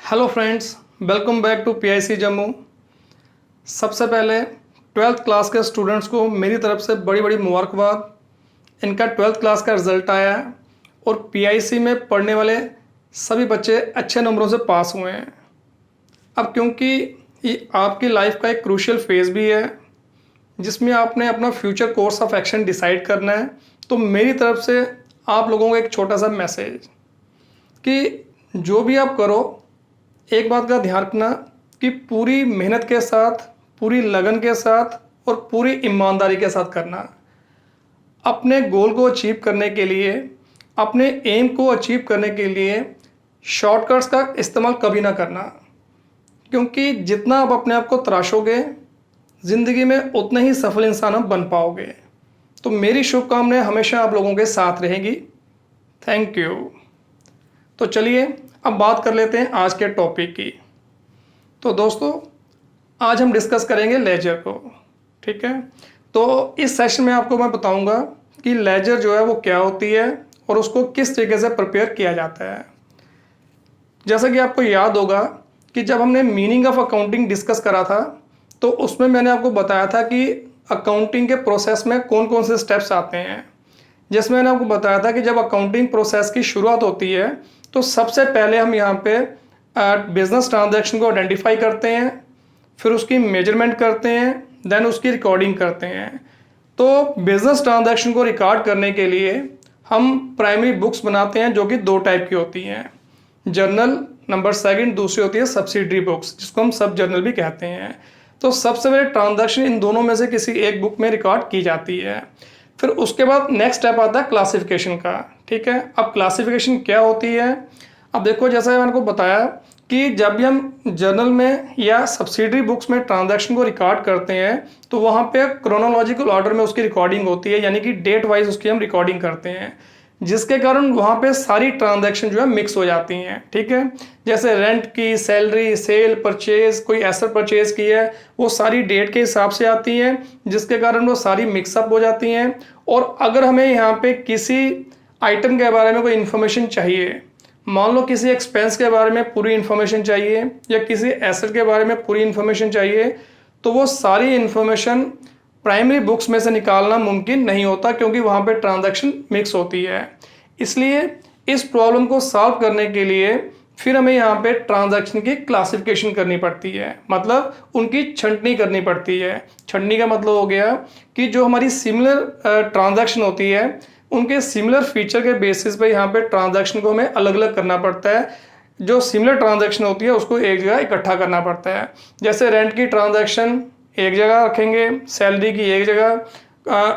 Hello friends, welcome back to PIC Jammu. सबसे पहले 12th class के स्टूडेंट्स को मेरी तरफ से बड़ी बड़ी मुबारकबाद। इनका 12th क्लास का रिज़ल्ट आया है और पीआईसी में पढ़ने वाले सभी बच्चे अच्छे नंबरों से पास हुए हैं। अब क्योंकि ये आपकी लाइफ का एक क्रूशियल फेज़ भी है जिसमें आपने अपना future course of action decide करना है, तो मेरी तरफ से आप लोगों को एक छोटा सा मैसेज कि जो भी आप करो, एक बात का ध्यान रखना कि पूरी मेहनत के साथ, पूरी लगन के साथ और पूरी ईमानदारी के साथ करना। अपने गोल को अचीव करने के लिए, अपने एम को अचीव करने के लिए शॉर्टकट्स का इस्तेमाल कभी ना करना, क्योंकि जितना आप अपने आप को तराशोगे ज़िंदगी में उतना ही सफल इंसान आप बन पाओगे। तो मेरी शुभकामनाएं हमेशा आप लोगों के साथ रहेगी। Thank you. तो चलिए अब बात कर लेते हैं आज के टॉपिक की। तो दोस्तों, आज हम डिस्कस करेंगे लेजर को। ठीक है, तो इस सेशन में आपको मैं बताऊंगा कि लेजर जो है वो क्या होती है और उसको किस तरीके से प्रिपेयर किया जाता है। जैसा कि आपको याद होगा कि जब हमने मीनिंग ऑफ अकाउंटिंग डिस्कस करा था, तो उसमें मैंने आपको बताया था कि अकाउंटिंग के प्रोसेस में कौन कौन से स्टेप्स आते हैं। जिसमें मैंने आपको बताया था कि जब अकाउंटिंग प्रोसेस की शुरुआत होती है तो सबसे पहले हम यहाँ पे बिजनेस ट्रांजैक्शन को आइडेंटिफाई करते हैं, फिर उसकी मेजरमेंट करते हैं, देन उसकी रिकॉर्डिंग करते हैं। तो बिजनेस ट्रांजैक्शन को रिकॉर्ड करने के लिए हम प्राइमरी बुक्स बनाते हैं जो कि दो टाइप की होती हैं। जर्नल नंबर सेकंड, दूसरी होती है सब्सिडरी बुक्स जिसको हम सब जर्नल भी कहते हैं। तो सबसे पहले ट्रांजैक्शन इन दोनों में से किसी एक बुक में रिकॉर्ड की जाती है। फिर उसके बाद नेक्स्ट स्टेप आता है क्लासिफिकेशन का। ठीक है, अब क्लासिफिकेशन क्या होती है। अब देखो, जैसा मैंने आपको बताया कि जब भी हम जर्नल में या सब्सिडरी बुक्स में ट्रांजैक्शन को रिकॉर्ड करते हैं तो वहाँ पे क्रोनोलॉजिकल ऑर्डर में उसकी रिकॉर्डिंग होती है, यानी कि डेट वाइज उसकी हम रिकॉर्डिंग करते हैं, जिसके कारण वहाँ पे सारी ट्रांजैक्शन जो है मिक्स हो जाती हैं। ठीक है, जैसे रेंट की, सैलरी, सेल, परचेज, कोई एसेट परचेज की है, वो सारी डेट के हिसाब से आती हैं, जिसके कारण वो सारी मिक्सअप हो जाती हैं। और अगर हमें यहाँ पे किसी आइटम के बारे में कोई इन्फॉर्मेशन चाहिए, मान लो किसी एक्सपेंस के बारे में पूरी इन्फॉर्मेशन चाहिए या किसी एसेट के बारे में पूरी इन्फॉर्मेशन चाहिए, तो वो सारी इन्फॉर्मेशन प्राइमरी बुक्स में से निकालना मुमकिन नहीं होता, क्योंकि वहाँ पे ट्रांजैक्शन मिक्स होती है। इसलिए इस प्रॉब्लम को सॉल्व करने के लिए फिर हमें यहाँ पे ट्रांजैक्शन की क्लासिफिकेशन करनी पड़ती है, मतलब उनकी छंटनी करनी पड़ती है। छंटनी का मतलब हो गया कि जो हमारी सिमिलर ट्रांजैक्शन होती है उनके सिमिलर फीचर के बेसिस पे यहाँ पे ट्रांजैक्शन को हमें अलग अलग करना पड़ता है। जो सिमिलर ट्रांजैक्शन होती है उसको एक जगह इकट्ठा करना पड़ता है। जैसे रेंट की ट्रांजैक्शन एक जगह रखेंगे, सैलरी की एक जगह,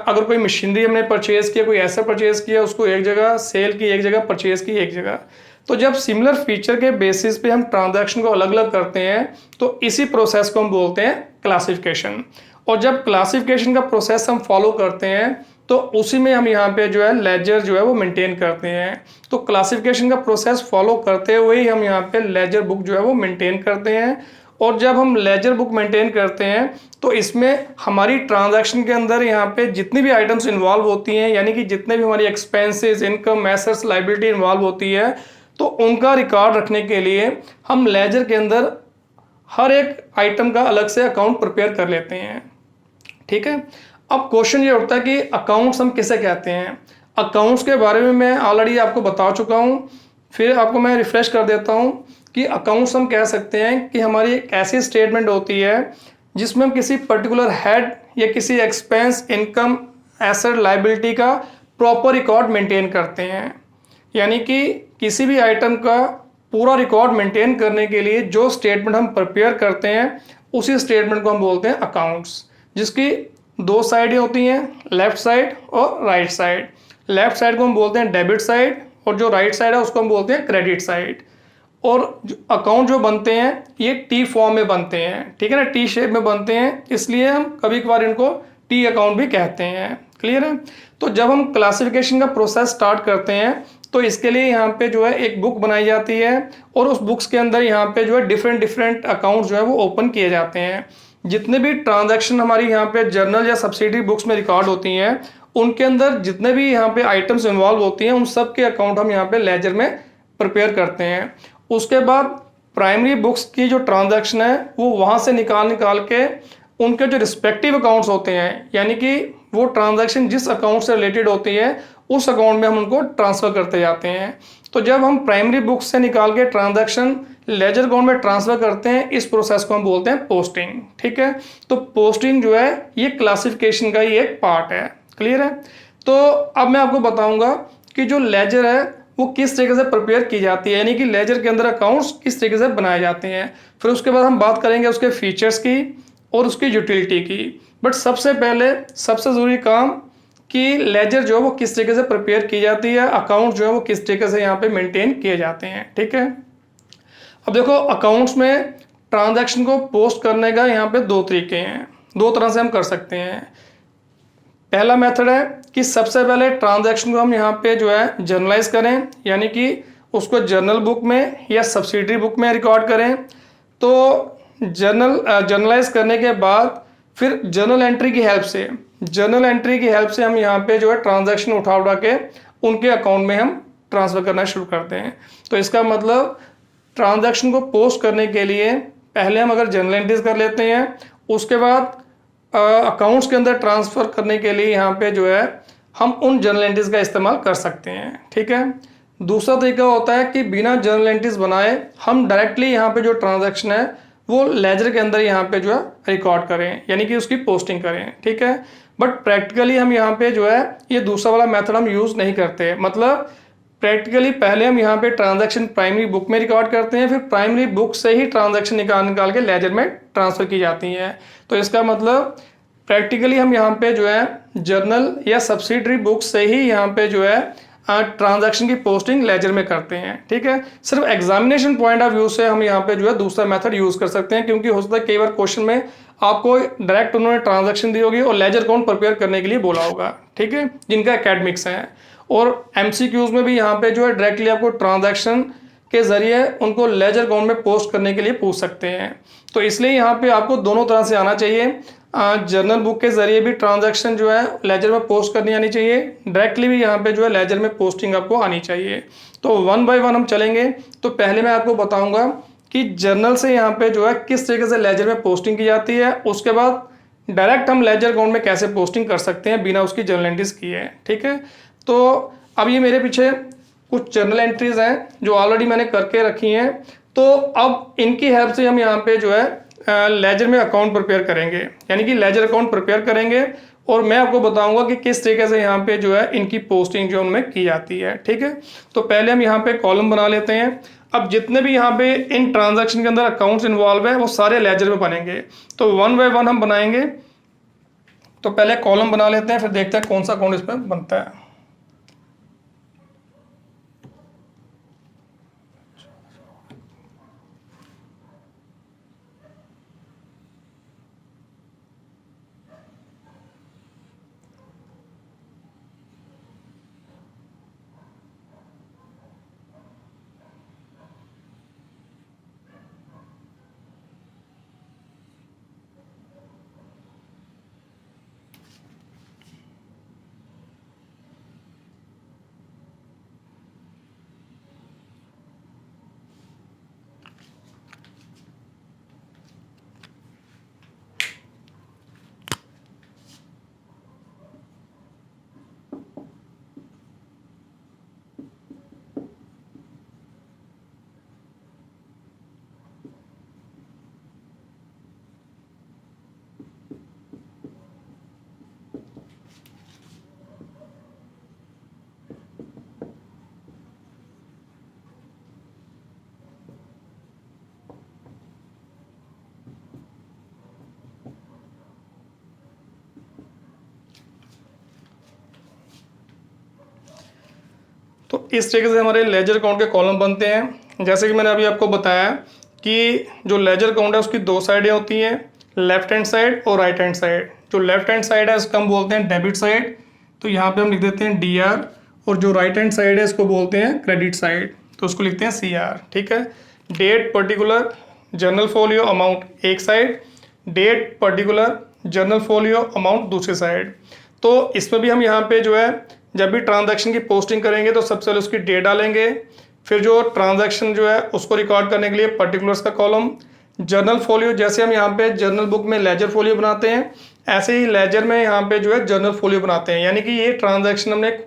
अगर कोई मशीनरी हमने परचेज किया, कोई ऐसा परचेज किया, उसको एक जगह, सेल की एक जगह, परचेज की एक जगह। तो जब सिमिलर फीचर के बेसिस पे हम ट्रांजैक्शन को अलग अलग करते हैं तो इसी प्रोसेस को हम बोलते हैं क्लासिफिकेशन। और जब क्लासिफिकेशन का प्रोसेस हम फॉलो करते हैं तो उसी में हम यहाँ पे जो है लेजर जो है वो मेंटेन करते हैं। तो क्लासिफिकेशन का प्रोसेस फॉलो करते हुए ही हम यहाँ पे लेजर बुक जो है वो मेंटेन करते हैं। और जब हम लेजर बुक मेंटेन करते हैं तो इसमें हमारी ट्रांजैक्शन के अंदर यहाँ पे जितनी भी आइटम्स इन्वॉल्व होती हैं, यानी कि जितने भी हमारी expenses, income, assets, liability involve होती है, तो उनका रिकॉर्ड रखने के लिए हम लेजर के अंदर हर एक आइटम का अलग से अकाउंट प्रिपेयर कर लेते हैं। ठीक है, अब क्वेश्चन ये उठता है कि अकाउंट्स हम किसे कहते हैं। अकाउंट्स के बारे में मैं ऑलरेडी आपको बता चुका हूँ, फिर आपको मैं रिफ्रेश कर देता हूँ कि अकाउंट्स हम कह सकते हैं कि हमारी एक ऐसी स्टेटमेंट होती है जिसमें हम किसी पर्टिकुलर हेड या किसी एक्सपेंस, इनकम, एसेट, लायबिलिटी का प्रॉपर रिकॉर्ड मेंटेन करते हैं। यानी कि किसी भी आइटम का पूरा रिकॉर्ड मेंटेन करने के लिए जो स्टेटमेंट हम प्रिपेयर करते हैं उसी स्टेटमेंट को हम बोलते हैं अकाउंट्स, जिसकी दो साइडें होती हैं, लेफ्ट साइड और राइट साइड। लेफ्ट साइड को हम बोलते हैं डेबिट साइड और जो राइट साइड है उसको हम बोलते हैं क्रेडिट साइड। और अकाउंट जो बनते हैं ये टी फॉर्म में बनते हैं, ठीक है ना, टी शेप में बनते हैं, इसलिए हम कभी कभार इनको टी अकाउंट भी कहते हैं। क्लियर है। तो जब हम क्लासिफिकेशन का प्रोसेस स्टार्ट करते हैं तो इसके लिए यहाँ पे जो है एक बुक बनाई जाती है और उस बुक्स के अंदर यहाँ पे जो है डिफरेंट अकाउंट जो है वो ओपन किए जाते हैं। जितने भी ट्रांजैक्शन हमारी यहाँ पे जर्नल या सब्सिडरी बुक्स में रिकॉर्ड होती हैं उनके अंदर जितने भी यहाँ पे आइटम्स इन्वॉल्व होती हैं उन सब के अकाउंट हम यहाँ पे लेजर में प्रिपेयर करते हैं। उसके बाद प्राइमरी बुक्स की जो ट्रांजैक्शन है वो वहाँ से निकाल के उनके जो रिस्पेक्टिव अकाउंट्स होते हैं, यानी कि वो ट्रांजैक्शन जिस अकाउंट से रिलेटेड होती है उस अकाउंट में हम उनको ट्रांसफ़र करते जाते हैं। तो जब हम प्राइमरी बुक्स से निकाल के ट्रांजैक्शन लेजर अकाउंट में ट्रांसफ़र करते हैं, इस प्रोसेस को हम बोलते हैं पोस्टिंग। ठीक है, तो पोस्टिंग जो है ये क्लासिफिकेशन का ही एक पार्ट है। क्लियर है? तो अब मैं आपको बताऊंगा कि जो लेजर है वो किस तरीके से प्रिपेयर की जाती है, यानी कि लेजर के अंदर अकाउंट्स किस तरीके से बनाए जाते हैं। फिर उसके बाद हम बात करेंगे उसके फीचर्स की और उसकी यूटिलिटी की। बट सबसे पहले सबसे ज़रूरी काम कि लेजर जो है वो किस तरीके से प्रिपेयर की जाती है, अकाउंट जो है वो किस तरीके से यहाँ पे मेंटेन किए जाते हैं। ठीक है, अब देखो अकाउंट्स में ट्रांजैक्शन को पोस्ट करने का यहाँ पे दो तरीके हैं, दो तरह से हम कर सकते हैं। पहला मेथड है कि सबसे पहले ट्रांजैक्शन को हम यहाँ पे जो है जर्नलाइज करें, यानी कि उसको जर्नल बुक में या सब्सिडरी बुक में रिकॉर्ड करें। तो जर्नलाइज करने के बाद फिर जर्नल एंट्री की हेल्प से हम यहाँ पे जो है ट्रांजैक्शन उठा के उनके अकाउंट में हम ट्रांसफ़र करना शुरू करते हैं। तो इसका मतलब ट्रांजैक्शन को पोस्ट करने के लिए पहले हम अगर जर्नल एंट्रीज कर लेते हैं, उसके बाद अकाउंट्स के अंदर ट्रांसफ़र करने के लिए यहाँ पे जो है हम उन जर्नल एंट्रीज का इस्तेमाल कर सकते हैं। ठीक है, दूसरा तरीका होता है कि बिना जर्नल एंट्रीज बनाए हम डायरेक्टली यहाँ पे जो ट्रांजैक्शन है वो लेजर के अंदर यहाँ पे जो है रिकॉर्ड करें, यानी कि उसकी पोस्टिंग करें। ठीक है, बट प्रैक्टिकली हम यहाँ पे जो है ये दूसरा वाला मेथड हम यूज़ नहीं करते। मतलब प्रैक्टिकली पहले हम यहाँ पे ट्रांजैक्शन प्राइमरी बुक में रिकॉर्ड करते हैं, फिर प्राइमरी बुक से ही ट्रांजैक्शन निकाल के लेजर में ट्रांसफ़र की जाती हैं। तो इसका मतलब प्रैक्टिकली हम यहाँ पे जो है जर्नल या सब्सिडरी बुक से ही यहाँ पे जो है ट्रांजैक्शन की पोस्टिंग लेजर में करते हैं। ठीक है, सिर्फ एग्जामिनेशन पॉइंट ऑफ व्यू से हम यहाँ पे जो है दूसरा मेथड यूज़ कर सकते हैं, क्योंकि हो सकता है कई बार क्वेश्चन में आपको डायरेक्ट उन्होंने ट्रांजैक्शन दी होगी और लेजर अकाउंट प्रिपेयर करने के लिए बोला होगा। ठीक है, जिनका एकेडमिक्स है, और एमसीक्यूज में भी यहाँ पे जो है डायरेक्टली आपको ट्रांजैक्शन के जरिए उनको लेजर अकाउंट में पोस्ट करने के लिए पूछ सकते हैं। तो इसलिए यहाँ पे आपको दोनों तरह से आना चाहिए। जर्नल बुक के जरिए भी ट्रांजैक्शन जो है लेजर में पोस्ट करनी आनी चाहिए, डायरेक्टली भी यहाँ पे जो है लेजर में पोस्टिंग आपको आनी चाहिए। तो वन बाय वन हम चलेंगे। तो पहले मैं आपको बताऊंगा कि जर्नल से यहाँ पे जो है किस तरीके से लेजर में पोस्टिंग की जाती है, उसके बाद डायरेक्ट हम लेजर अकाउंट में कैसे पोस्टिंग कर सकते हैं बिना उसकी जर्नल एंट्रीज किए। ठीक है, तो अब ये मेरे पीछे कुछ जर्नल एंट्रीज हैं जो ऑलरेडी मैंने करके रखी हैं। तो अब इनकी हेल्प से हम यहाँ पे जो है लेजर में अकाउंट प्रिपेयर करेंगे, यानी कि लेजर अकाउंट प्रिपेयर करेंगे, और मैं आपको बताऊंगा कि किस तरीके से यहाँ पे जो है इनकी पोस्टिंग जो उनमें की जाती है। ठीक है, तो पहले हम यहाँ पे कॉलम बना लेते हैं। अब जितने भी यहाँ पे इन ट्रांजैक्शन के अंदर अकाउंट्स इन्वॉल्व है वो सारे लेजर में बनेंगे। तो वन बाय वन हम बनाएंगे। तो पहले कॉलम बना लेते हैं, फिर देखते हैं कौन सा अकाउंट इसमें बनता है। तो इस तरीके से हमारे लेजर अकाउंट के कॉलम बनते हैं। जैसे कि मैंने अभी आपको बताया कि जो लेजर अकाउंट है उसकी दो साइडें होती हैं, लेफ्ट हैंड साइड और राइट हैंड साइड। जो लेफ्ट हैंड साइड है उसको हम बोलते हैं डेबिट साइड, तो यहाँ पे हम लिख देते हैं DR, और जो राइट हैंड साइड है इसको बोलते हैं क्रेडिट साइड, तो उसको लिखते हैं CR। ठीक है, date particular journal folio amount एक side, date particular journal folio amount दूसरी साइड। तो इसमें भी हम यहाँ पे जो है जब भी ट्रांजैक्शन की पोस्टिंग करेंगे तो सबसे पहले उसकी डेट डालेंगे, फिर जो ट्रांजैक्शन जो है उसको रिकॉर्ड करने के लिए पर्टिकुलर्स का कॉलम, जर्नल फोलियो, जैसे हम यहाँ पे जर्नल बुक में लेजर फोलियो बनाते हैं ऐसे ही लेजर में यहाँ पे जो है जर्नल फोलियो बनाते हैं, यानी कि ये ट्रांजैक्शन हमने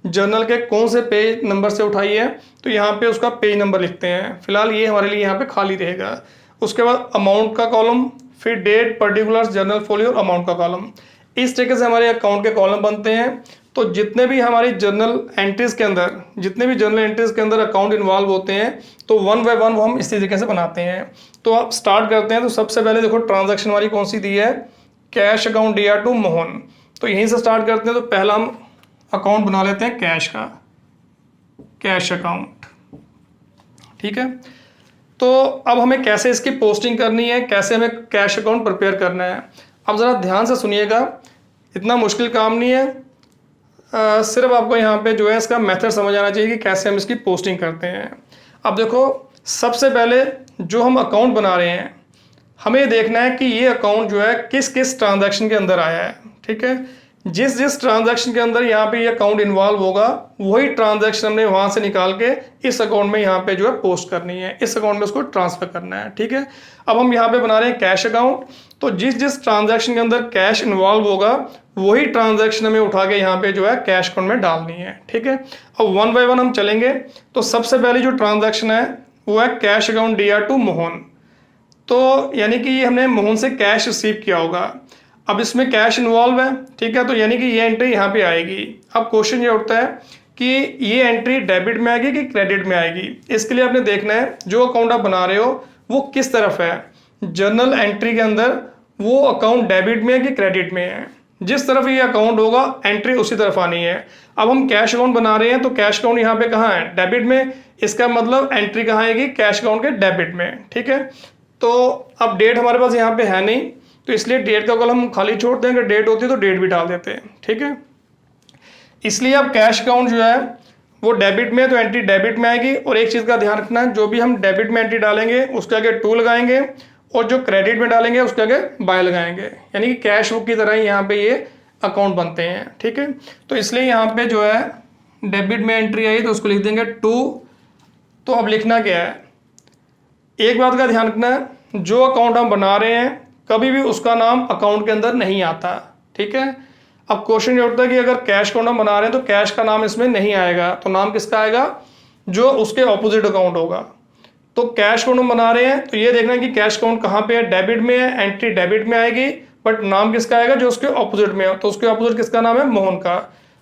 जर्नल के कौन से पेज नंबर से उठाई है तो यहाँ पे उसका पेज नंबर लिखते हैं। फिलहाल ये हमारे लिए यहाँ पे खाली रहेगा। उसके बाद अमाउंट का कॉलम, फिर डेट, पर्टिकुलर्स, जर्नल फोलियो और अमाउंट का कॉलम। इस तरीके से हमारे अकाउंट के कॉलम बनते हैं। तो जितने भी हमारी जर्नल एंट्रीज के अंदर अकाउंट इन्वॉल्व होते हैं तो वन बाय वन वो हम इसी तरीके से बनाते हैं। तो आप स्टार्ट करते हैं। तो सबसे पहले देखो ट्रांजैक्शन हमारी कौन सी दी है, cash account DR to Mohan. तो यहीं से स्टार्ट करते हैं। तो पहला हम अकाउंट बना लेते हैं कैश का, कैश अकाउंट, ठीक है। तो अब हमें कैसे इसकी पोस्टिंग करनी है, कैसे हमें कैश अकाउंट प्रिपेयर करना है, अब ज़रा ध्यान से सुनिएगा। इतना मुश्किल काम नहीं है, सिर्फ आपको यहाँ पे जो है इसका मेथड समझ आना चाहिए कि कैसे हम इसकी पोस्टिंग करते हैं। अब देखो सबसे पहले जो हम अकाउंट बना रहे हैं हमें देखना है कि ये अकाउंट जो है किस किस ट्रांजैक्शन के अंदर आया है, ठीक है। जिस जिस ट्रांजैक्शन के अंदर यहाँ पे ये अकाउंट इन्वॉल्व होगा वही ट्रांजैक्शन हमने वहाँ से निकाल के इस अकाउंट में यहाँ पे जो है पोस्ट करनी है, इस अकाउंट में उसको ट्रांसफर करना है, ठीक है। अब हम यहाँ पे बना रहे हैं कैश अकाउंट। तो जिस जिस ट्रांजैक्शन के अंदर कैश इन्वॉल्व होगा वही ट्रांजैक्शन हमें उठा के यहाँ पे जो है कैश अकाउंट में डालनी है, ठीक है। अब वन बाय वन हम चलेंगे। तो सबसे पहले जो ट्रांजैक्शन है वो है cash account DR to Mohan. तो यानी कि ये हमने मोहन से कैश रिसीव किया होगा। अब इसमें कैश इन्वॉल्व है, ठीक है। तो यानी कि ये एंट्री यहाँ पे आएगी। अब क्वेश्चन ये उठता है कि ये एंट्री डेबिट में आएगी कि क्रेडिट में आएगी। इसके लिए आपने देखना है जो अकाउंट आप बना रहे हो वो किस तरफ है। जर्नल एंट्री के अंदर वो अकाउंट डेबिट में है कि क्रेडिट में है। जिस तरफ ये अकाउंट होगा एंट्री उसी तरफ आनी है। अब हम कैश अकाउंट बना रहे हैं तो कैश अकाउंट यहाँ पे कहाँ है, डेबिट में। इसका मतलब एंट्री कहाँ आएगी, कैश अकाउंट के डेबिट में, ठीक है। तो अब डेट हमारे पास यहाँ पे है नहीं तो इसलिए डेट का कॉलम हम खाली छोड़ते हैं। अगर डेट होती है तो डेट भी डाल देते हैं, ठीक है। इसलिए अब कैश अकाउंट जो है वो डेबिट में है तो एंट्री डेबिट में आएगी। और एक चीज़ का ध्यान रखना है, जो भी हम डेबिट में एंट्री डालेंगे उसके आगे टू लगाएंगे और जो क्रेडिट में डालेंगे उसके आगे बाय लगाएंगे, यानी कि कैश बुक की तरह ही यहाँ पे ये अकाउंट बनते हैं, ठीक है। तो इसलिए यहाँ पे जो है डेबिट में एंट्री आई तो उसको लिख देंगे टू। तो अब लिखना क्या है, एक बात का ध्यान रखना है, जो अकाउंट हम बना रहे हैं कभी भी उसका नाम अकाउंट के अंदर नहीं आता, ठीक है। अब क्वेश्चन ये उठता है कि अगर कैश अकाउंट हम बना रहे हैं तो कैश का नाम इसमें नहीं आएगा, तो नाम किसका आएगा, जो उसके ऑपोजिट अकाउंट होगा। तो कैश अकाउंट हम बना रहे हैं तो ये देखना है कि कैश अकाउंट कहाँ पे है, डेबिट में है, एंट्री डेबिट में आएगी, बट नाम किसका आएगा, जो उसके ऑपोजिट में है। तो उसके ऑपोजिट किसका नाम है, मोहन का।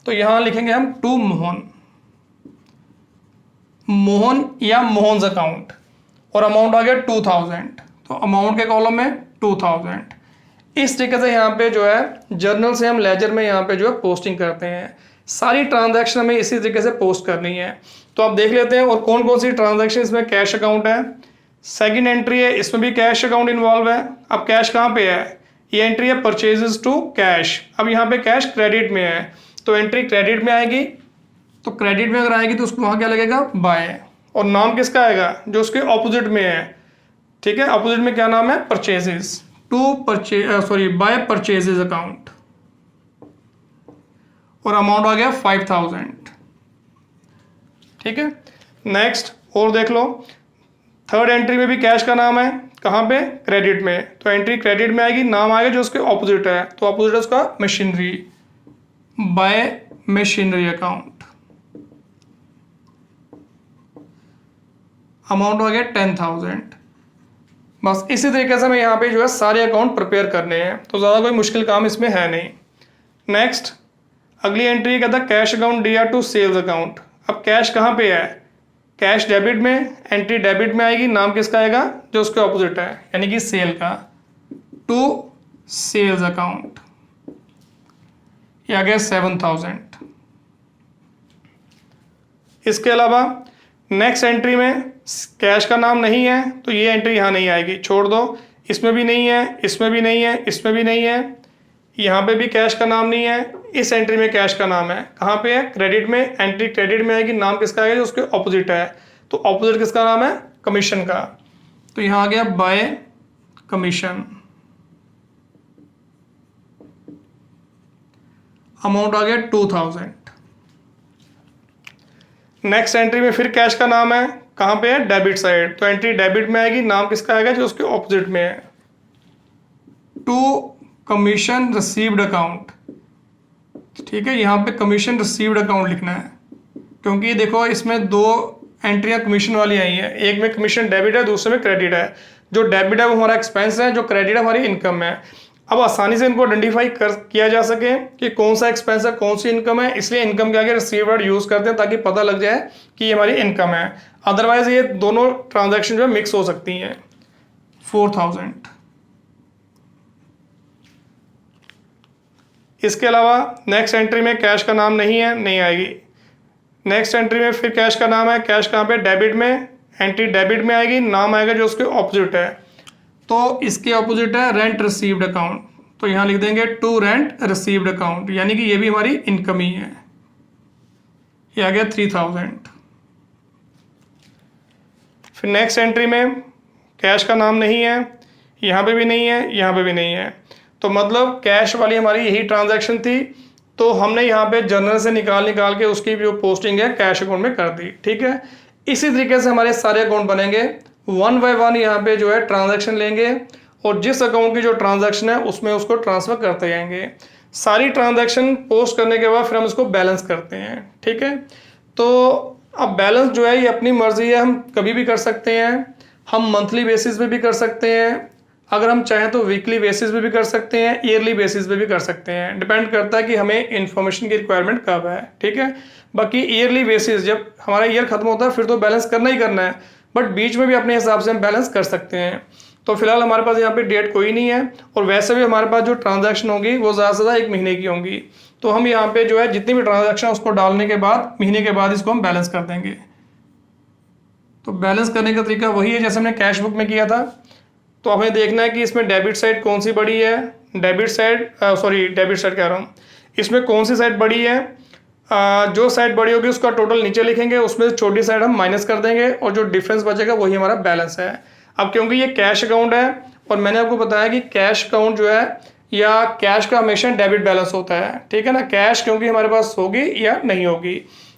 तो यहां लिखेंगे हम टू मोहन, मोहन या मोहन्स अकाउंट। और अमाउंट आ गया 2000, तो अमाउंट के कॉलम में 2000। इस तरीके से यहाँ पे जो है जर्नल से हम लेजर में यहाँ पे जो है पोस्टिंग करते हैं। सारी ट्रांजैक्शन हमें इसी तरीके से पोस्ट करनी है। तो आप देख लेते हैं और कौन कौन सी ट्रांजैक्शन इसमें कैश अकाउंट है। सेकंड एंट्री है, इसमें भी कैश अकाउंट इन्वॉल्व है। अब कैश कहाँ पे है, ये एंट्री है परचेजेस टू कैश। अब यहाँ पे कैश क्रेडिट में है तो एंट्री क्रेडिट में आएगी। तो क्रेडिट में अगर आएगी तो उसको वहाँ क्या लगेगा, बाय। और नाम किसका आएगा, जो उसके ऑपोजिट में है, ठीक है। ऑपोजिट में क्या नाम है, purchases to buy purchases account. और अमाउंट आ गया 5000, ठीक है। नेक्स्ट और देख लो, थर्ड एंट्री में भी कैश का नाम है, कहाँ पे, क्रेडिट में। तो एंट्री क्रेडिट में आएगी, नाम आएगा जो उसके ऑपोजिट है। तो ऑपोजिट है उसका machinery, bye machinery account. Amount हो गया 10000। बस इसी तरीके से हमें यहाँ पे जो है सारे अकाउंट प्रिपेयर करने हैं, तो ज़्यादा कोई मुश्किल काम इसमें है नहीं। नेक्स्ट अगली एंट्री कहता है cash account DR to sales account. अब कैश कहाँ पे है, कैश डेबिट में, एंट्री डेबिट में आएगी, नाम किसका आएगा, जो उसके ऑपोजिट है, यानी कि सेल का, टू सेल्स अकाउंट। ये आ गया 7000। इसके अलावा नेक्स्ट एंट्री में कैश का नाम नहीं है तो ये एंट्री यहाँ नहीं आएगी, छोड़ दो। इसमें भी नहीं है, इसमें भी नहीं है, इसमें भी नहीं है, यहाँ पे भी कैश का नाम नहीं है। इस एंट्री में कैश का नाम है, कहाँ पे है, क्रेडिट में। एंट्री क्रेडिट में आएगी, नाम किसका आएगा, जो उसके ऑपोजिट है। तो ऑपोजिट किसका नाम है, कमीशन का। तो यहाँ आ गया बाय कमीशन। अमाउंट आ गया 2000। नेक्स्ट एंट्री में फिर कैश का नाम है, कहाँ पे है, डेबिट साइड, तो एंट्री डेबिट में आएगी, नाम किसका आएगा, जो उसके ऑपोजिट में है, टू कमीशन रिसीव्ड अकाउंट। ठीक है, यहाँ पे कमीशन रिसीव्ड अकाउंट लिखना है, क्योंकि देखो इसमें दो एंट्रियां कमीशन वाली आई है, एक में कमीशन डेबिट है, दूसरे में क्रेडिट है। जो डेबिट है वो हमारा एक्सपेंस है, जो क्रेडिट है हमारी इनकम है। अब आसानी से इनको आइडेंटिफाई किया जा सके कि कौन सा एक्सपेंस है, कौन सी इनकम है, इसलिए इनकम के आगे रिसीव वर्ड यूज करते हैं ताकि पता लग जाए कि ये हमारी इनकम है। अदरवाइज ये दोनों ट्रांजैक्शन जो है मिक्स हो सकती हैं। 4000। इसके अलावा नेक्स्ट एंट्री में कैश का नाम नहीं है, नहीं आएगी। नेक्स्ट एंट्री में फिर कैश का नाम है, कैश कहाँ पे, डेबिट में, एंट्री डेबिट में आएगी, नाम आएगा जो उसके ऑपोजिट है, तो इसके ऑपोजिट है रेंट रिसीव्ड अकाउंट, तो यहां लिख देंगे टू रेंट रिसीव्ड अकाउंट, यानी कि ये भी हमारी इनकम ही है। ये आ गया 3000। फिर नेक्स्ट एंट्री में कैश का नाम नहीं है, यहाँ पे भी नहीं है, यहाँ पे भी नहीं है, तो मतलब कैश वाली हमारी यही ट्रांजैक्शन थी, तो हमने यहाँ पे जर्नल से निकाल के उसकी जो पोस्टिंग है कैश अकाउंट में कर दी। ठीक है, इसी तरीके से हमारे सारे अकाउंट बनेंगे। वन बाय वन यहाँ पे जो है ट्रांजैक्शन लेंगे और जिस अकाउंट की जो ट्रांजैक्शन है उसमें उसको ट्रांसफर करते जाएंगे। सारी ट्रांजैक्शन पोस्ट करने के बाद फिर हम इसको बैलेंस करते हैं। ठीक है, तो अब बैलेंस जो है ये अपनी मर्जी है, हम कभी भी कर सकते हैं, हम मंथली बेसिस पे भी कर सकते हैं, अगर हम चाहें तो वीकली बेसिस पे भी कर सकते हैं, ईयरली बेसिस पे भी कर सकते हैं, डिपेंड करता है कि हमें इन्फॉर्मेशन की रिक्वायरमेंट कब है। ठीक है, बाकी ईयरली बेसिस जब हमारा ईयर खत्म होता है फिर तो बैलेंस करना ही करना है, बट बीच में भी अपने हिसाब से हम बैलेंस कर सकते हैं। तो फिलहाल हमारे पास यहाँ पे डेट कोई नहीं है, और वैसे भी हमारे पास जो ट्रांजैक्शन होगी वो ज़्यादा से ज़्यादा 1 महीने की होंगी, तो हम यहाँ पे जो है जितनी भी ट्रांजैक्शन उसको डालने के बाद महीने के बाद इसको हम बैलेंस कर देंगे। तो बैलेंस करने का तरीका वही है जैसे हमने कैश बुक में किया था। तो हमें देखना है कि इसमें डेबिट साइड कौन सी बड़ी है, डेबिट साइड कह रहा हूँ, इसमें कौन सी साइड बड़ी है। जो साइड बड़ी होगी उसका टोटल नीचे लिखेंगे, उसमें से छोटी साइड हम माइनस कर देंगे और जो डिफरेंस बचेगा वही हमारा बैलेंस है। अब क्योंकि ये कैश अकाउंट है और मैंने आपको बताया कि कैश अकाउंट जो है या कैश का हमेशा डेबिट बैलेंस होता है। ठीक है ना, कैश क्योंकि हमारे पास होगी या नहीं होगी,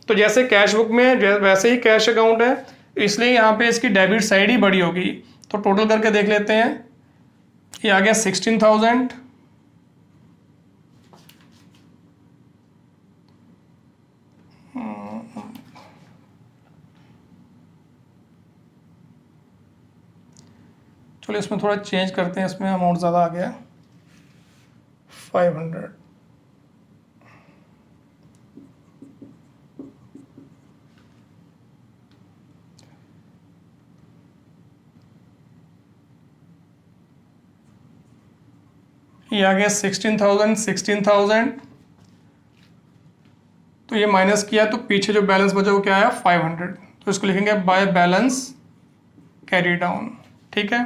तो जैसे कैश बुक में वैसे ही कैश अकाउंट है, इसलिए यहाँ पे इसकी डेबिट साइड ही बड़ी होगी। तो टोटल करके देख लेते हैं, ये आ गया 16,000, चलिए इसमें थोड़ा चेंज करते हैं, इसमें अमाउंट ज़्यादा आ गया 500। ये आ गया 16,000। तो ये माइनस किया तो पीछे जो बैलेंस बचा वो क्या आया 500, तो इसको लिखेंगे बाय बैलेंस कैरी डाउन। ठीक है,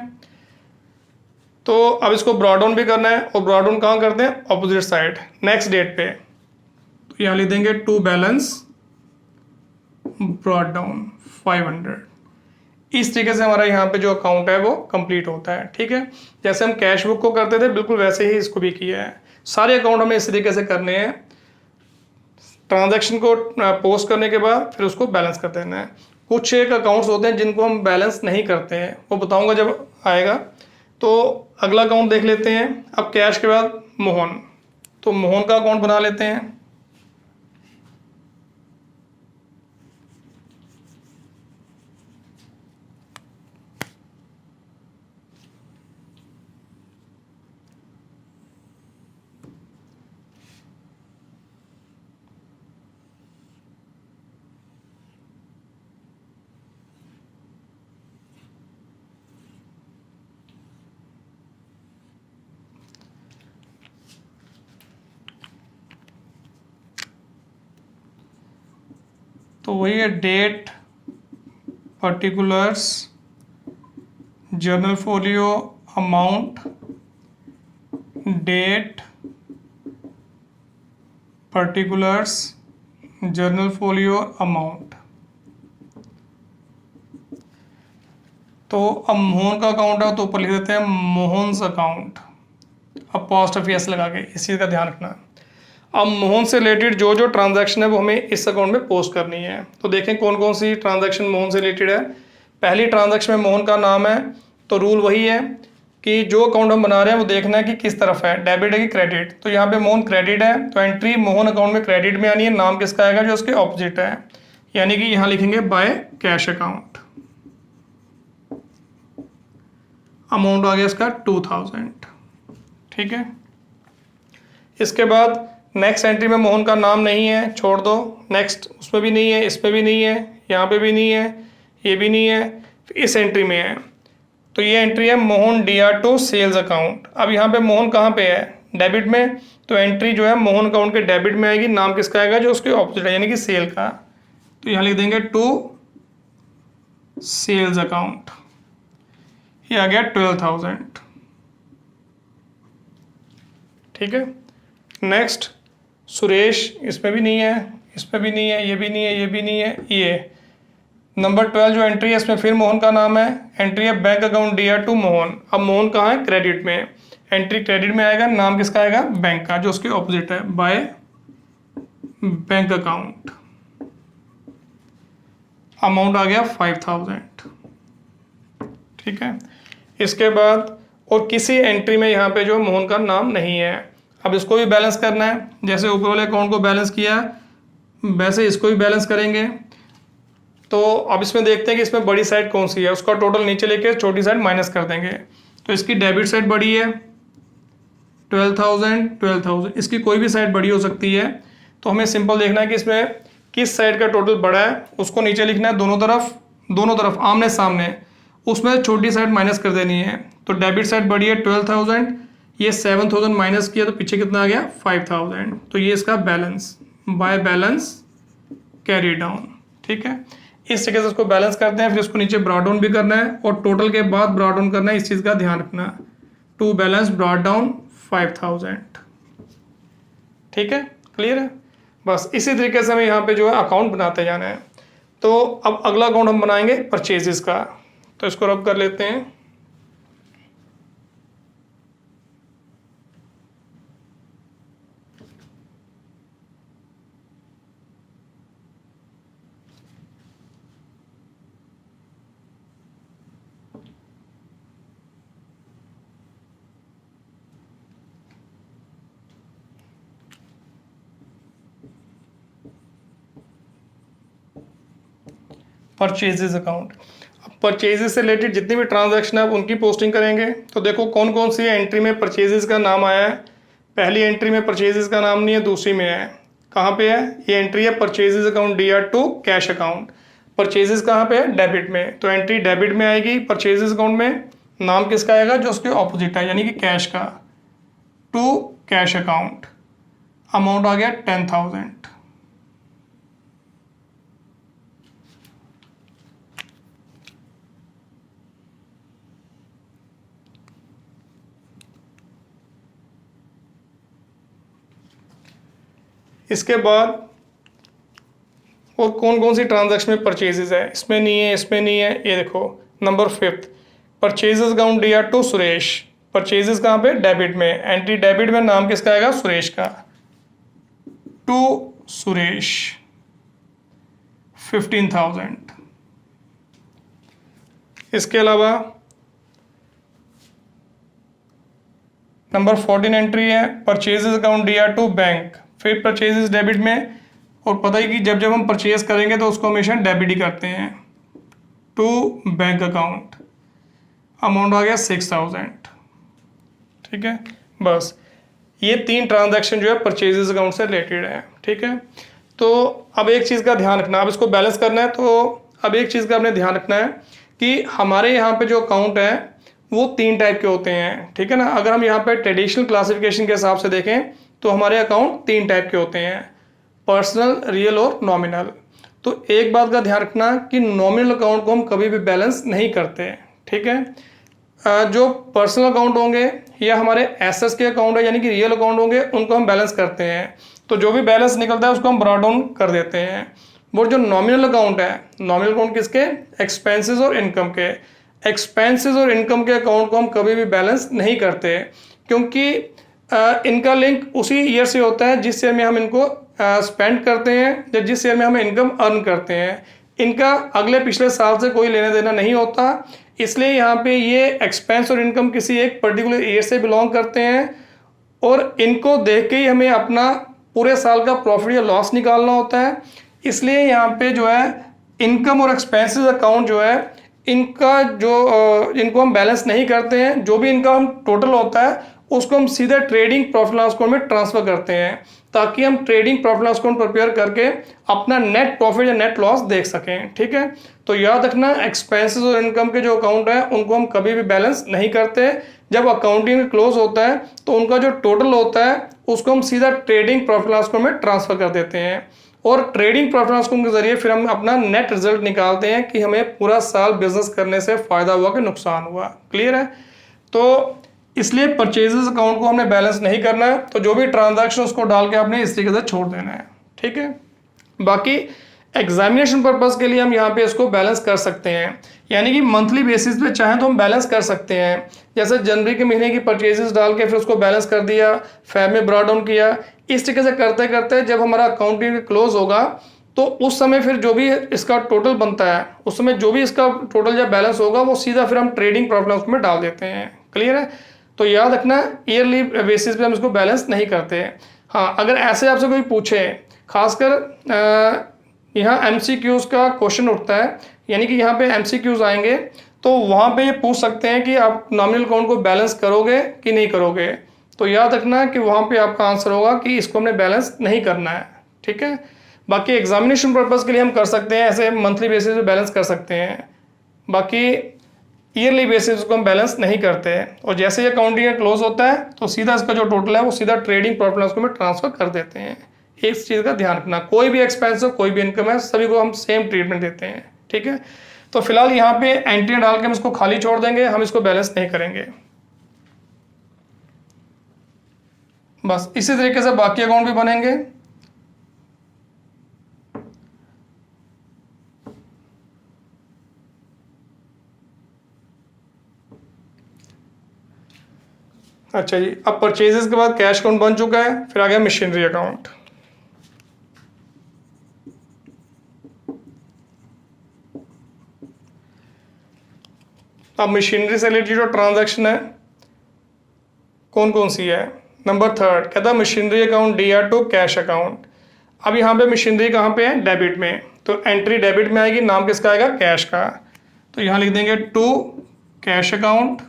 तो अब इसको ब्रॉड डाउन भी करना है, और ब्रॉड डाउन कहाँ करते हैं, ऑपोजिट साइड नेक्स्ट डेट पे। तो यहाँ लिख देंगे टू बैलेंस ब्रॉड डाउन 500। इस तरीके से हमारा यहाँ पे जो अकाउंट है वो कंप्लीट होता है। ठीक है, जैसे हम कैश बुक को करते थे बिल्कुल वैसे ही इसको भी किया है। सारे अकाउंट हमें इस तरीके से करने हैं, ट्रांजैक्शन को पोस्ट करने के बाद फिर उसको बैलेंस कर देना है। कुछ एक अकाउंट्स होते हैं जिनको हम बैलेंस नहीं करते हैं, वो बताऊंगा जब आएगा। तो अगला अकाउंट देख लेते हैं। अब कैश के बाद मोहन, तो मोहन का अकाउंट बना लेते हैं। तो वही है date, particulars, journal folio, amount, date, particulars, journal folio, amount. तो अब मोहन का अकाउंट है तो ऊपर लिख देते हैं मोहन्स अकाउंट, अब पोस्ट ऑफिस लगा के, इस चीज़ का ध्यान रखना। अब मोहन से रिलेटेड जो जो ट्रांजैक्शन है वो हमें इस अकाउंट में पोस्ट करनी है। तो देखें कौन कौन सी ट्रांजैक्शन मोहन से रिलेटेड है। पहली ट्रांजैक्शन में मोहन का नाम है, तो रूल वही है कि जो अकाउंट हम बना रहे हैं वो देखना है कि किस तरफ है, डेबिट है कि क्रेडिट। तो यहाँ पे मोहन क्रेडिट है, तो एंट्री मोहन अकाउंट में क्रेडिट में आनी है। नाम किसका आएगा, जो उसके ऑपोजिट है, यानी कि यहाँ लिखेंगे बाय कैश अकाउंट। अमाउंट आ गया इसका 2000, ठीक है। इसके बाद नेक्स्ट एंट्री में मोहन का नाम नहीं है, छोड़ दो। नेक्स्ट उसमें भी नहीं है, इसमें भी नहीं है, यहाँ पे भी नहीं है, ये भी नहीं है, इस एंट्री में है। तो ये एंट्री है Mohan DR to sales account. अब यहाँ पे मोहन कहाँ पे है, डेबिट में, तो एंट्री जो है मोहन अकाउंट के डेबिट में आएगी। नाम किसका आएगा, जो उसके ऑपोजिट है, यानी कि सेल का। तो यहाँ लिख देंगे टू सेल्स अकाउंट। ये आ गया 12,000, ठीक है। नेक्स्ट सुरेश, इसमें भी नहीं है, इसमें भी नहीं है, ये भी नहीं है, ये भी नहीं है, ये नंबर 12 जो एंट्री है इसमें फिर मोहन का नाम है। एंट्री है bank account DR to Mohan. अब मोहन कहाँ है, क्रेडिट में, एंट्री क्रेडिट में आएगा। नाम किसका आएगा, बैंक का, जो उसके ऑपोजिट है, बाय बैंक अकाउंट। अमाउंट आ गया 5000, ठीक है। इसके बाद और किसी एंट्री में यहाँ पे जो मोहन का नाम नहीं है। अब इसको भी बैलेंस करना है, जैसे ऊपर वाले अकाउंट को बैलेंस किया वैसे इसको भी बैलेंस करेंगे। तो अब इसमें देखते हैं कि इसमें बड़ी साइड कौन सी है, उसका टोटल नीचे लेके छोटी साइड माइनस कर देंगे। तो इसकी डेबिट साइड बड़ी है 12,000, इसकी कोई भी साइड बड़ी हो सकती है। तो हमें सिंपल देखना है कि इसमें किस साइड का टोटल बड़ा है, उसको नीचे लिखना है दोनों तरफ आमने सामने, उसमें छोटी साइड माइनस कर देनी है। तो डेबिट साइड बड़ी है 12,000, ये 7,000 माइनस किया तो पीछे कितना आ गया 5,000। तो ये इसका balance, by balance carry down, ठीक है। इस तरीके से उसको बैलेंस करते हैं, फिर उसको नीचे ब्रॉट डाउन भी करना है और टोटल के बाद ब्रॉट डाउन करना है। इस चीज़ का ध्यान रखना, टू बैलेंस ब्रॉट डाउन 5,000, ठीक है, क्लियर है। बस इसी तरीके से हमें यहाँ पे जो है अकाउंट बनाते जाना है। तो अब अगला अकाउंट हम बनाएंगे परचेजेस का, तो इसको रब कर लेते हैं। परचेजेस अकाउंट, अब परचेजेस से रिलेटेड जितनी भी ट्रांजैक्शन है उनकी पोस्टिंग करेंगे। तो देखो कौन कौन सी एंट्री में परचेजेस का नाम आया है। पहली एंट्री में परचेजेस का नाम नहीं है, दूसरी में है। कहाँ पे है ये एंट्री है, purchases account DR to cash account. Purchases कहाँ पे है, डेबिट में, तो एंट्री डेबिट में आएगी परचेजेस अकाउंट में। नाम किसका आएगा, जो उसके ऑपोजिट है, यानी कि कैश का, टू कैश अकाउंट। अमाउंट आ गया 10,000, इसके बाद और कौन कौन सी ट्रांजैक्शन में परचेजेस है, इसमें नहीं है, इसमें नहीं है। ये देखो number 5 purchases account DR to Suresh. Purchases कहाँ पे, डेबिट में, एंट्री डेबिट में, नाम किसका आएगा, सुरेश का, टू सुरेश 15,000। इसके अलावा नंबर 14 एंट्री है purchases account DR to bank. फिर परचेजेस डेबिट में, और पता ही कि जब हम परचेज करेंगे तो उसको हमेशा डेबिट ही करते हैं, टू बैंक अकाउंट। अमाउंट आ गया 6,000, ठीक है। बस ये 3 ट्रांजैक्शन जो है परचेजेस अकाउंट से रिलेटेड है, ठीक है। तो अब एक चीज़ का ध्यान रखना, अब इसको बैलेंस करना है। तो अब एक चीज़ का आपने ध्यान रखना है कि हमारे यहाँ पे जो अकाउंट है वो 3 टाइप के होते हैं, ठीक है ना। अगर हम यहाँ पे ट्रेडिशनल क्लासिफिकेशन के हिसाब से देखें तो हमारे अकाउंट 3 टाइप के होते हैं, पर्सनल, रियल और नॉमिनल। तो एक बात का ध्यान रखना कि नॉमिनल अकाउंट को हम कभी भी बैलेंस नहीं करते, ठीक है। जो पर्सनल अकाउंट होंगे या हमारे एसेट्स के अकाउंट है यानी कि रियल अकाउंट होंगे, उनको हम बैलेंस करते हैं। तो जो भी बैलेंस निकलता है उसको हम ब्रॉट डाउन कर देते हैं। वो जो नॉमिनल अकाउंट है, नॉमिनल अकाउंट किसके, एक्सपेंसेस और इनकम के। एक्सपेंसेस और इनकम के अकाउंट को हम कभी भी बैलेंस नहीं करते, क्योंकि इनका लिंक उसी ईयर से होता है जिस ईयर में हम इनको स्पेंड करते हैं या जिस ईयर में हम इनकम अर्न करते हैं। इनका अगले पिछले साल से कोई लेना देना नहीं होता, इसलिए यहाँ पे ये एक्सपेंस और इनकम किसी एक पर्टिकुलर ईयर से बिलोंग करते हैं और इनको देख के ही हमें अपना पूरे साल का प्रॉफिट या लॉस निकालना होता है। इसलिए यहाँ पे जो है इनकम और एक्सपेंसेस अकाउंट जो है इनका इनको हम बैलेंस नहीं करते हैं। जो भी इनका हम टोटल होता है उसको हम सीधा ट्रेडिंग प्रॉफिट लॉस अकाउंट में ट्रांसफर करते हैं ताकि हम trading profit loss account prepare करके अपना नेट प्रॉफिट या नेट लॉस देख सकें। ठीक है, तो याद रखना एक्सपेंसेस और इनकम के जो अकाउंट है उनको हम कभी भी बैलेंस नहीं करते। जब अकाउंटिंग क्लोज होता है तो उनका जो टोटल होता है उसको हम सीधा ट्रेडिंग प्रॉफिट लॉस अकाउंट में ट्रांसफर कर देते हैं और ट्रेडिंग प्रॉफिट लॉस अकाउंट के जरिए फिर हम अपना नेट रिजल्ट निकालते हैं कि हमें पूरा साल बिजनेस करने से फायदा हुआ कि नुकसान हुआ। क्लियर है? तो इसलिए परचेजेस अकाउंट को हमने बैलेंस नहीं करना है, तो जो भी ट्रांजैक्शन उसको डाल के आपने इस तरीके से छोड़ देना है। ठीक है, बाकी एग्जामिनेशन पर्पस के लिए हम यहाँ पे इसको बैलेंस कर सकते हैं, यानी कि मंथली बेसिस पे चाहें तो हम बैलेंस कर सकते हैं। जैसे जनवरी के महीने की परचेजेस डाल के फिर उसको बैलेंस कर दिया, फेब में ब्रॉड डाउन किया। इस तरीके से करते करते जब हमारा अकाउंटिंग क्लोज होगा तो उस समय फिर जो भी इसका टोटल बनता है उस समय जो भी इसका टोटल जब बैलेंस होगा वो सीधा फिर हम ट्रेडिंग प्रॉफिट लॉस में डाल देते हैं। क्लियर है? तो याद रखना ईयरली बेसिस पे हम इसको बैलेंस नहीं करते। हाँ, अगर ऐसे आपसे कोई पूछे, खासकर यहाँ MCQs का क्वेश्चन उठता है, यानी कि यहाँ पे MCQs आएंगे तो वहाँ पे ये पूछ सकते हैं कि आप नॉमिनल अकाउंट को बैलेंस करोगे कि नहीं करोगे। तो याद रखना कि वहाँ पे आपका आंसर होगा कि इसको हमने बैलेंस नहीं करना है। ठीक है, बाकी एग्जामिनेशन पर्पज़ के लिए हम कर सकते हैं, ऐसे मंथली बेसिस पे बैलेंस कर सकते हैं। बाकी ईयरली बेसिस को हम बैलेंस नहीं करते हैं और जैसे ये अकाउंटिंग क्लोज होता है तो सीधा इसका जो टोटल है वो सीधा ट्रेडिंग प्रॉफिट लॉस में ट्रांसफर कर देते हैं। इस चीज़ का ध्यान रखना, कोई भी एक्सपेंस हो कोई भी इनकम है सभी को हम सेम ट्रीटमेंट देते हैं। ठीक है, तो फिलहाल यहाँ पे एंट्री डाल के हम इसको खाली छोड़ देंगे, हम इसको बैलेंस नहीं करेंगे। बस इसी तरीके से बाकी अकाउंट भी बनेंगे। अच्छा जी, अब परचेजेस के बाद कैश अकाउंट बन चुका है, फिर आ गया मशीनरी अकाउंट। अब मशीनरी से रिलेटेड जो ट्रांजैक्शन है कौन कौन सी है? नंबर 3 कहता है machinery account DR to cash account. अब यहाँ पे मशीनरी कहाँ पे है? डेबिट में, तो एंट्री डेबिट में आएगी, नाम किसका आएगा? कैश का। तो यहाँ लिख देंगे टू कैश अकाउंट,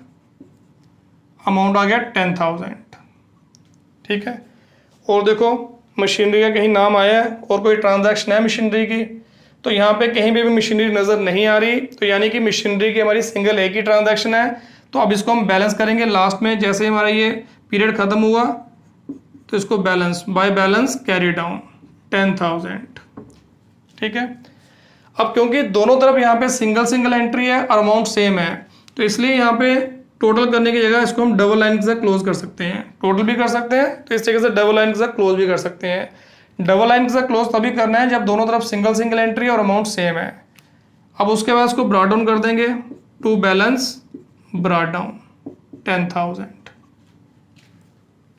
अमाउंट आ गया 10,000। ठीक है, और देखो मशीनरी का कहीं नाम आया है और कोई ट्रांजैक्शन है मशीनरी की, तो यहाँ पे कहीं भी मशीनरी नज़र नहीं आ रही, तो यानी कि मशीनरी की हमारी सिंगल एक ही ट्रांजैक्शन है। तो अब इसको हम बैलेंस करेंगे लास्ट में, जैसे हमारा ये पीरियड ख़त्म हुआ तो इसको balance by balance carry down 10,000। ठीक है, अब क्योंकि दोनों तरफ यहाँ पे सिंगल सिंगल एंट्री है और अमाउंट सेम है तो इसलिए यहाँ पे टोटल करने की जगह इसको हम डबल लाइन के साथ क्लोज कर सकते हैं। टोटल भी कर सकते हैं तो इस तरीके से डबल लाइन के साथ क्लोज भी कर सकते हैं। डबल लाइन के साथ क्लोज तभी करना है जब दोनों तरफ सिंगल सिंगल एंट्री और अमाउंट सेम है। अब उसके बाद इसको ब्रॉट डाउन कर देंगे टू बैलेंस ब्रॉट डाउन 10,000।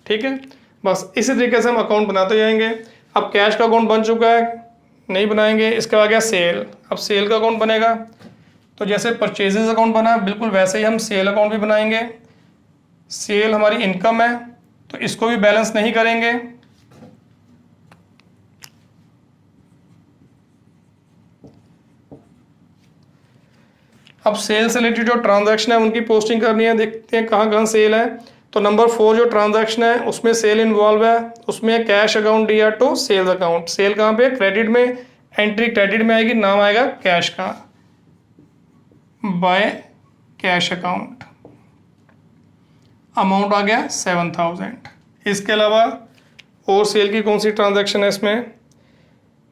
ठीक है, बस इसी तरीके से हम अकाउंट बनाते जाएंगे। अब कैश का अकाउंट बन चुका है, नहीं बनाएंगे। इसके बाद गया सेल। अब सेल का अकाउंट बनेगा तो जैसे परचेजेस अकाउंट बना बिल्कुल वैसे ही हम सेल अकाउंट भी बनाएंगे। सेल हमारी इनकम है तो इसको भी बैलेंस नहीं करेंगे। अब सेल से रिलेटेड जो ट्रांजैक्शन है उनकी पोस्टिंग करनी है, देखते हैं कहाँ कहाँ सेल है। तो नंबर 4 जो ट्रांजैक्शन है उसमें सेल इन्वॉल्व है, उसमें cash account DR to sales account. Sale कहाँ पे? क्रेडिट में, एंट्री क्रेडिट में आएगी, नाम आएगा कैश का, बाय कैश अकाउंट, अमाउंट आ गया 7,000। इसके अलावा और सेल की कौन सी ट्रांजैक्शन है इसमें?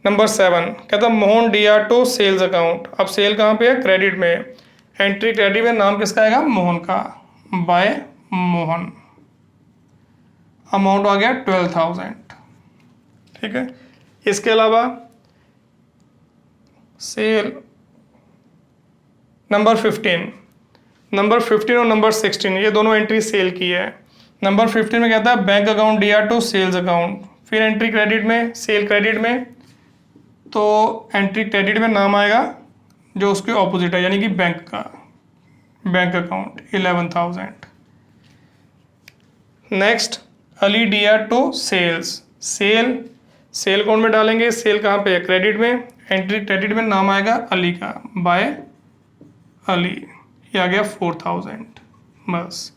नंबर 7 कहता Mohan DR to sales account. अब सेल कहाँ पे है? क्रेडिट में, एंट्री क्रेडिट में, नाम किसका आएगा? मोहन का, बाय मोहन, अमाउंट आ गया 12,000। ठीक है, इसके अलावा सेल नंबर 15 और नंबर 16 ये दोनों एंट्री सेल की है। नंबर 15 में कहता है bank account D R to sales account. फिर एंट्री क्रेडिट में, सेल क्रेडिट में, तो एंट्री क्रेडिट में नाम आएगा जो उसके ऑपोजिट है, यानी कि बैंक का, bank account 11,000। Next Ali D R to sales, sale account में डालेंगे। सेल कहाँ पे है? क्रेडिट में। एंट्री क्रेडिट में नाम आएगा अली का, बाय अली, ये आ गया 4,000 बस।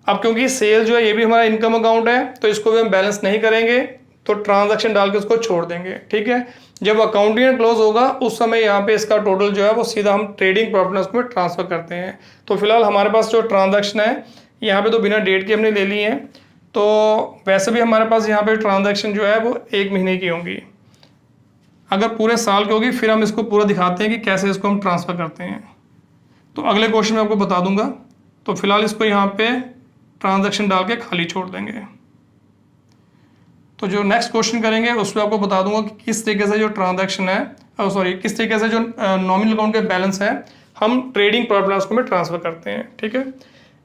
अब क्योंकि सेल जो है ये भी हमारा इनकम अकाउंट है, तो इसको भी हम बैलेंस नहीं करेंगे, तो ट्रांजैक्शन डाल के उसको छोड़ देंगे। ठीक है, जब अकाउंटिंग क्लोज होगा उस समय यहाँ पे इसका टोटल जो है वो सीधा हम ट्रेडिंग प्रॉफिट में ट्रांसफर करते हैं। तो फिलहाल हमारे पास जो ट्रांजैक्शन है यहाँ पे तो बिना डेट के हमने ले ली है, तो वैसे भी हमारे पास यहाँ पे ट्रांजैक्शन जो है वो 1 महीने की होंगी। अगर पूरे साल की होगी फिर हम इसको पूरा दिखाते हैं कि कैसे इसको हम ट्रांसफ़र करते हैं, तो अगले क्वेश्चन में आपको बता दूंगा। तो फिलहाल इसको यहाँ पे ट्रांजैक्शन डाल के खाली छोड़ देंगे। तो जो नेक्स्ट क्वेश्चन करेंगे उसमें आपको बता दूंगा कि किस तरीके से जो ट्रांजैक्शन है, किस तरीके से जो नॉमिनल अकाउंट के बैलेंस है हम ट्रेडिंग प्रॉफिट लॉस में ट्रांसफ़र करते हैं। ठीक है,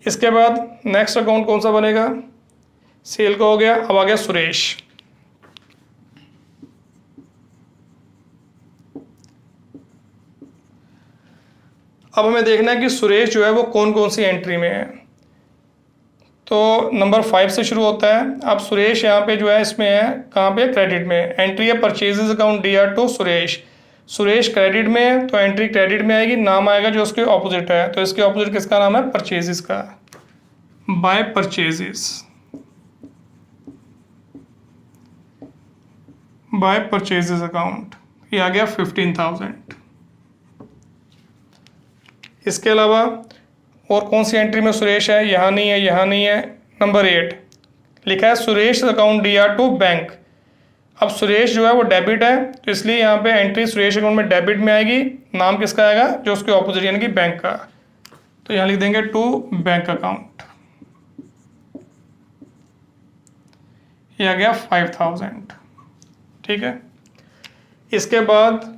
इसके बाद नेक्स्ट अकाउंट कौन सा बनेगा? सेल का हो गया। अब आ गया सुरेश। अब हमें देखना है कि सुरेश जो है वो कौन कौन सी एंट्री में है। तो नंबर 5 से शुरू होता है। अब सुरेश यहाँ पे जो है इसमें है, कहाँ पे? क्रेडिट में। एंट्री है purchases account D R to Suresh. Suresh credit में है तो एंट्री क्रेडिट में आएगी, नाम आएगा जो उसके ऑपोजिट है। तो इसके ऑपोजिट किसका नाम है? परचेजेस का, by purchases, bye purchases account, ये आ गया 15,000। इसके अलावा और कौन सी एंट्री में सुरेश है? यहाँ नहीं है, यहाँ नहीं है। नंबर 8 लिखा है Suresh account D R to bank. अब सुरेश जो है वो डेबिट है, तो इसलिए यहाँ पे एंट्री सुरेश अकाउंट में डेबिट में आएगी, नाम किसका आएगा? जो उसके ऑपोजिट यानी कि बैंक का। तो यहाँ लिख देंगे टू बैंक अकाउंट, ये आ गया 5,000। ठीक है, इसके बाद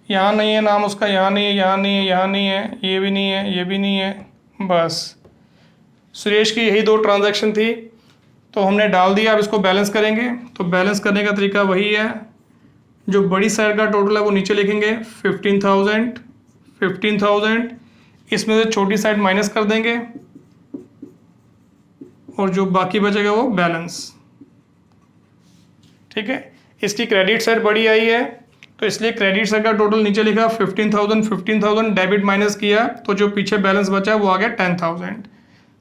यहाँ नहीं है नाम उसका, यहाँ नहीं है, यहाँ नहीं है, यहाँ नहीं है, ये भी नहीं है, ये भी नहीं है। बस सुरेश की यही 2 ट्रांजैक्शन थी, तो हमने डाल दिया। अब इसको बैलेंस करेंगे, तो बैलेंस करने का तरीका वही है, जो बड़ी साइड का टोटल है वो नीचे लिखेंगे 15,000, इसमें से छोटी साइड माइनस कर देंगे और जो बाकी बचेगा वो बैलेंस। ठीक है, इसकी क्रेडिट साइड बड़ी आई है, तो इसलिए क्रेडिट साइड का टोटल नीचे लिखा 15,000, डेबिट माइनस किया तो जो पीछे बैलेंस बचा वो आ गया 10,000।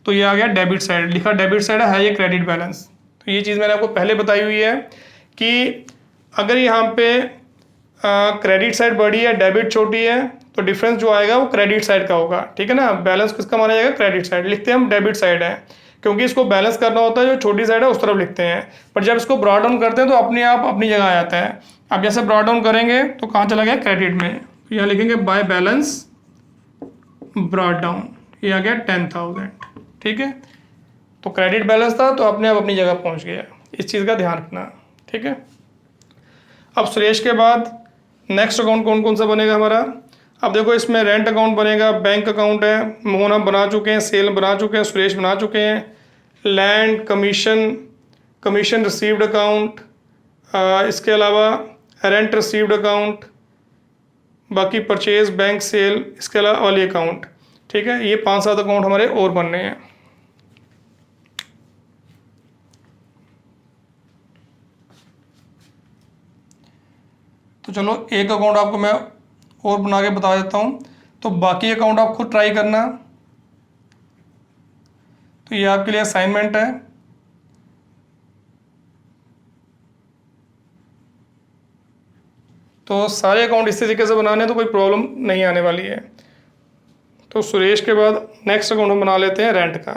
तो ये आ गया डेबिट साइड, लिखा डेबिट साइड है ये क्रेडिट बैलेंस। तो ये चीज़ मैंने आपको पहले बताई हुई है कि अगर यहाँ पे क्रेडिट साइड बड़ी है, डेबिट छोटी है, तो डिफरेंस जो आएगा वो क्रेडिट साइड का होगा। ठीक है ना, बैलेंस किसका माना जाएगा? Credit side. लिखते हैं हम डेबिट साइड है, क्योंकि इसको बैलेंस करना होता है, जो छोटी साइड है उस तरफ लिखते हैं, पर जब इसको ब्रॉड डाउन करते हैं तो अपने आप अपनी जगह आ जाता है। अब जैसे ब्रॉड डाउन करेंगे तो कहाँ चला गया? क्रेडिट में। तो यहाँ लिखेंगे बाय बैलेंस ब्रॉड डाउन, ये आ गया 10,000। ठीक है, तो क्रेडिट बैलेंस था तो अपने आप अपनी जगह पहुँच गया, इस चीज़ का ध्यान रखना। ठीक है, अब सुरेश के बाद नेक्स्ट अकाउंट कौन कौन सा बनेगा हमारा? अब देखो इसमें रेंट अकाउंट बनेगा, बैंक अकाउंट है, मोहन हम बना चुके हैं, सेल बना चुके हैं, सुरेश बना चुके हैं, लैंड, कमीशन रिसीव्ड अकाउंट, इसके अलावा रेंट रिसीव्ड अकाउंट, बाकी परचेज, बैंक, सेल, इसके अलावा वाली अकाउंट। ठीक है, ये 5-7 अकाउंट हमारे और बनने हैं। तो चलो एक अकाउंट आपको मैं और बना के बता देता हूँ, तो बाकी अकाउंट आप खुद ट्राई करना। तो ये आपके लिए असाइनमेंट है। तो सारे अकाउंट इसी तरीके से बनाने, तो कोई प्रॉब्लम नहीं आने वाली है। तो सुरेश के बाद नेक्स्ट अकाउंट हम बना लेते हैं रेंट का।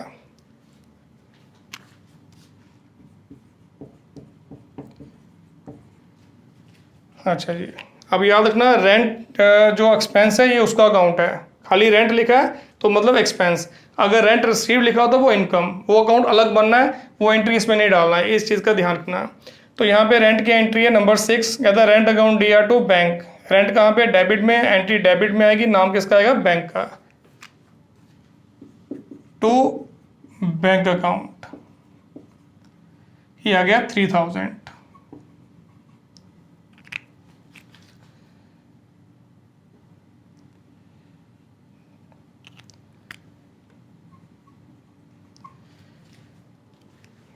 अच्छा जी, अब याद रखना रेंट जो एक्सपेंस है ये उसका अकाउंट है, खाली रेंट लिखा है तो मतलब एक्सपेंस। अगर रेंट रिसीव लिखा हो तो वो इनकम, वो अकाउंट अलग बनना है, वो एंट्री इसमें नहीं डालना है, इस चीज़ का ध्यान रखना। तो यहाँ पे रेंट की एंट्री है नंबर 6, कहता है rent account D R to bank. Rent कहाँ पे? डेबिट में, एंट्री डेबिट में आएगी, नाम किसका आएगा? बैंक का, टू बैंक अकाउंट। ये आ गया 3000।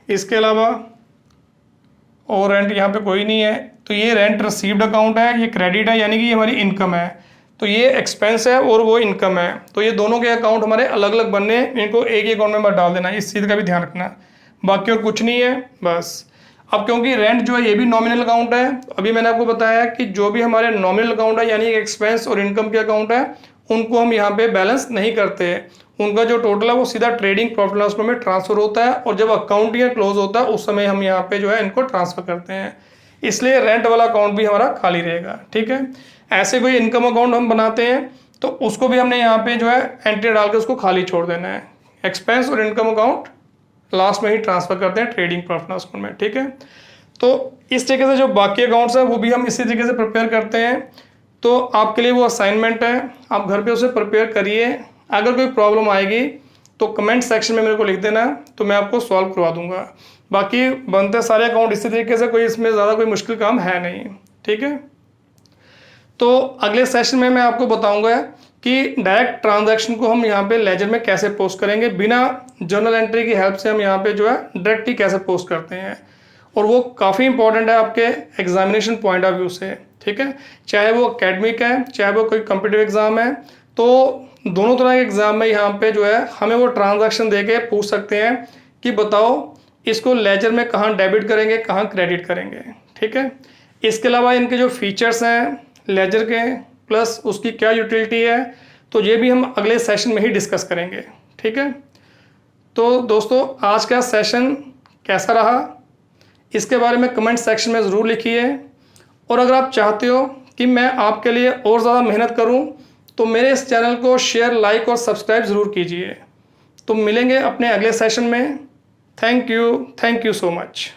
इसके अलावा और रेंट यहाँ पे कोई नहीं है, तो ये रेंट रिसीव्ड अकाउंट है, ये क्रेडिट है, यानी कि ये हमारी इनकम है। तो ये एक्सपेंस है और वो इनकम है, तो ये दोनों के अकाउंट हमारे अलग अलग बनने, इनको एक ही अकाउंट में मत डाल देना, इस चीज़ का भी ध्यान रखना। बाकी और कुछ नहीं है बस। अब क्योंकि रेंट जो है ये भी नॉमिनल अकाउंट है, अभी मैंने आपको बताया कि जो भी हमारे नॉमिनल अकाउंट है यानी एक्सपेंस और इनकम के अकाउंट है, उनको हम यहाँ पे बैलेंस नहीं करते। उनका जो टोटल है वो सीधा ट्रेडिंग प्रॉफिट लॉस में ट्रांसफर होता है, और जब अकाउंट ये क्लोज होता है उस समय हम यहाँ पे जो है इनको ट्रांसफर करते हैं। इसलिए रेंट वाला अकाउंट भी हमारा खाली रहेगा, ठीक है। ऐसे कोई इनकम अकाउंट हम बनाते हैं तो उसको भी हमने यहाँ पे जो है एंट्री डाल के उसको खाली छोड़ देना है। एक्सपेंस और इनकम अकाउंट लास्ट में ही ट्रांसफर करते हैं ट्रेडिंग प्रॉफिट लॉस अकाउंट में, ठीक है। तो इस तरीके से जो बाकी अकाउंट्स हैं वो भी हम इसी तरीके से प्रिपेयर करते हैं। तो आपके लिए वो असाइनमेंट है, आप घर पे उसे प्रिपेयर करिए। अगर कोई प्रॉब्लम आएगी तो कमेंट सेक्शन में मेरे को लिख देना, तो मैं आपको सॉल्व करवा दूंगा। बाकी बनते सारे अकाउंट इसी तरीके से, कोई इसमें ज़्यादा कोई मुश्किल काम है नहीं, ठीक है। तो अगले सेशन में मैं आपको बताऊंगा कि डायरेक्ट ट्रांजैक्शन को हम यहाँ पे लेजर में कैसे पोस्ट करेंगे, बिना जर्नल एंट्री की हेल्प से हम यहाँ पे जो है डायरेक्ट ही कैसे पोस्ट करते हैं। और वो काफ़ी इंपॉर्टेंट है आपके एग्जामिनेशन पॉइंट ऑफ व्यू से, ठीक है। चाहे वो एकेडमिक है, चाहे वो कोई कॉम्पिटिटिव एग्जाम है, तो दोनों तरह के एग्जाम में यहाँ पे जो है हमें वो ट्रांजैक्शन दे के पूछ सकते हैं कि बताओ इसको लेजर में कहाँ डेबिट करेंगे, कहाँ क्रेडिट करेंगे, ठीक है। इसके अलावा इनके जो फीचर्स हैं लेजर के, प्लस उसकी क्या यूटिलिटी है, तो ये भी हम अगले सेशन में ही डिस्कस करेंगे, ठीक है। तो दोस्तों आज का सेशन कैसा रहा इसके बारे में कमेंट सेक्शन में ज़रूर लिखिए। और अगर आप चाहते हो कि मैं आपके लिए और ज़्यादा मेहनत करूं, तो मेरे इस चैनल को शेयर, लाइक और सब्सक्राइब ज़रूर कीजिए। तो मिलेंगे अपने अगले सेशन में। Thank you so much.